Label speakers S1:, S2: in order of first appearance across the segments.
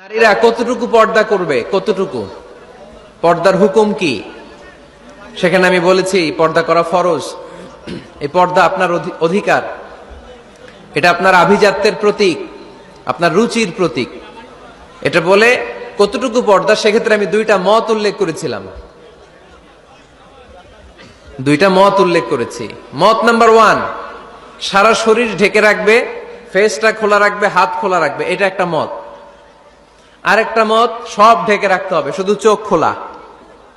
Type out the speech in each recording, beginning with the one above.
S1: নারীরা কতটুকু পর্দা করবে, কতটুকু পর্দার হুকুম কি, সেখানে আমি বলেছি পর্দা করা ফরজ। এই পর্দা আপনার অধিকার, এটা আপনার আভিজাত্যের প্রতীক, আপনার রুচির প্রতীক। এটা বলে কতটুকু পর্দা, সেক্ষেত্রে আমি দুইটা মত উল্লেখ করেছিলাম, দুইটা মত উল্লেখ করেছি। মত নাম্বার 1, সারা শরীর ঢেকে রাখবে, ফেসটা খোলা রাখবে, হাত খোলা রাখবে, এটা একটা মত। আরেকটা মত, সব ঢেকে রাখতে হবে, শুধু চোখ খোলা,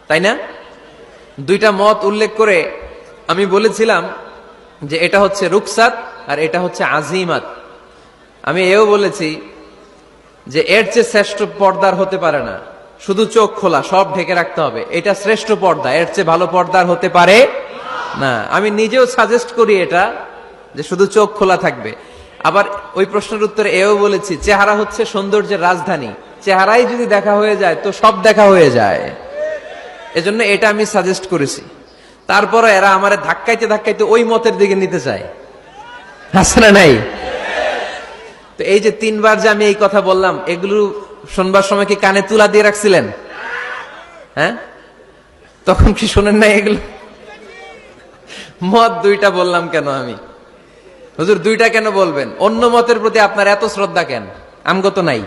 S1: তাই না? দুইটা মত উল্লেখ করে আমি বলেছিলাম যে এটা হচ্ছে রুকসাত আর এটা হচ্ছে আজিমাত। আমি এও বলেছি যে এর চেয়ে শ্রেষ্ঠ পর্দার হতে পারে না, শুধু চোখ খোলা, সব ঢেকে রাখতে হবে, এটা শ্রেষ্ঠ পর্দা, এর চেয়ে ভালো পর্দার হতে পারে না। আমি নিজেও সাজেস্ট করি এটা, যে শুধু চোখ খোলা থাকবে। আবার ওই প্রশ্নের উত্তরে এও বলেছি চেহারা হচ্ছে সৌন্দর্যের রাজধানী, চেহারাই যদি দেখা হয়ে যায় তো সব দেখা হয়ে যায়, এজন্য এটা আমি সাজেস্ট করেছি। তারপরে এরা আমারে ধাক্কাইতে ধাক্কাইতে ওই মতের দিকে নিতে চায়, আছে না নাই? তো এই যে 3 বার যে আমি এই কথা বললাম, এগুলো শুনবার সময় কি কানে তুলা দিয়ে রাখছিলেন? হ্যাঁ, তখন কি শোনেন না এগুলো? মত দুইটা বললাম কেন আমি? হুজুর দুইটা কেন বলবেন? অন্য মতের প্রতি আপনার এত শ্রদ্ধা কেন? আমগত নাই,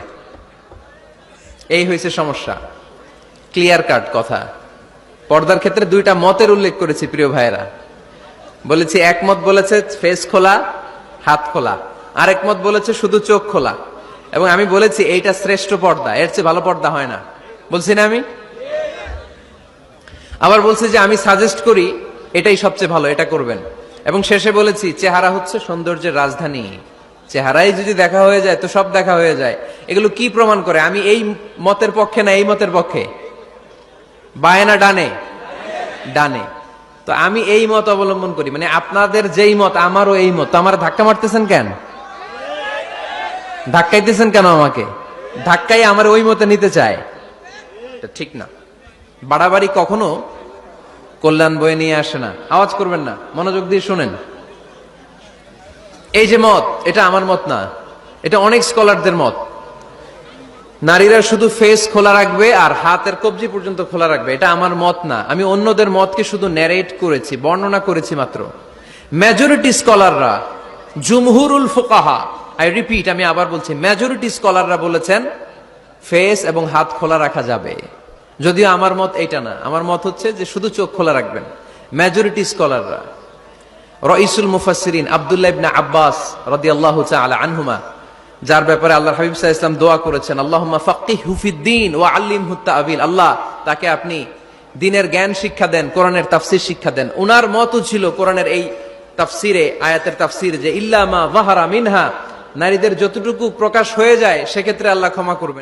S1: এই হয়েছে সমস্যা। ক্লিয়ার কাট কথা। পর্দার ক্ষেত্রে দুইটা মতের উল্লেখ করেছি প্রিয় ভাইয়েরা। বলেছি এক মত বলেছে ফেস খোলা, হাত খোলা, আরেক মত বলেছে শুধু চোখ খোলা। এবং আমি বলেছি এইটা শ্রেষ্ঠ পর্দা, এর চেয়ে ভালো পর্দা হয় না, বলছি না আমি? আবার বলছি যে আমি সাজেস্ট করি এটাই সবচেয়ে ভালো, এটা করবেন। এবং শেষে বলেছি চেহারা হচ্ছে সৌন্দর্যের রাজধানী, চেহারাই যদি দেখা হয়ে যায় তো সব দেখা হয়ে যায়। এগুলো কি প্রমাণ করে? আমি এই মতের পক্ষে না এই মতের পক্ষে? বায়ে না ডানে? ডানে। তো আমি এই মত অবলম্বন করি, মানে আপনাদের যেই মত আমারও এই মত। আমার ধাক্কা মারতেছেন কেন? ধাক্কাইতেছেন কেন আমাকে? ধাক্কাই আমার ওই মতে নিতে চায়, এটা ঠিক না। বাড়াবাড়ি কখনো কল্যাণ বয়ে নিয়ে আসে না। আওয়াজ করবেন না, মনোযোগ দিয়ে শুনেন। এই যে মত, এটা আমার মত না, এটা অনেক স্কলারদের মত। নারীরা শুধু ফেস খোলা রাখবে আর হাতের কবজি পর্যন্ত খোলা রাখবে, এটা আমার মত না। আমি অন্যদের মতকে শুধু ন্যারেট করেছি, বর্ণনা করেছি মাত্র। মেজরিটি স্কলাররা, জুমহুরুল ফুকাহা, আই রিপিট, আমি আবার বলছি, মেজরিটি স্কলাররা বলেছেন ফেস এবং হাত খোলা রাখা যাবে। যদিও আমার মত এইটা না, আমার মত হচ্ছে যে শুধু চোখ খোলা রাখবেন। মেজরিটি স্কলাররা, রাইসুল মুফাসসিরিন আব্দুল্লাহ ইবনে আব্বাস রাদিয়াল্লাহু তাআলা আনহুমা, যার ব্যাপারে আল্লাহর হাবিব সাল্লাল্লাহু আলাইহি ওয়াসাল্লাম দোয়া করেছেন, আল্লাহুম্মা ফাক্কিহহু ফিদ-দীন ওয়া আল্লিমহু তা'বীল, আল্লাহ তাকে আপনি দ্বীনের জ্ঞান শিক্ষা দেন, কোরআনের তাফসীর শিক্ষা দেন। উনার মতও ছিল কোরআনের এই তাফসীরে, আয়াতের তাফসীরে, যে ইল্লা মা যাহারা মিনহা, নারীদের যতটুকু প্রকাশ হয়ে যায় সেক্ষেত্রে আল্লাহ ক্ষমা করবেন।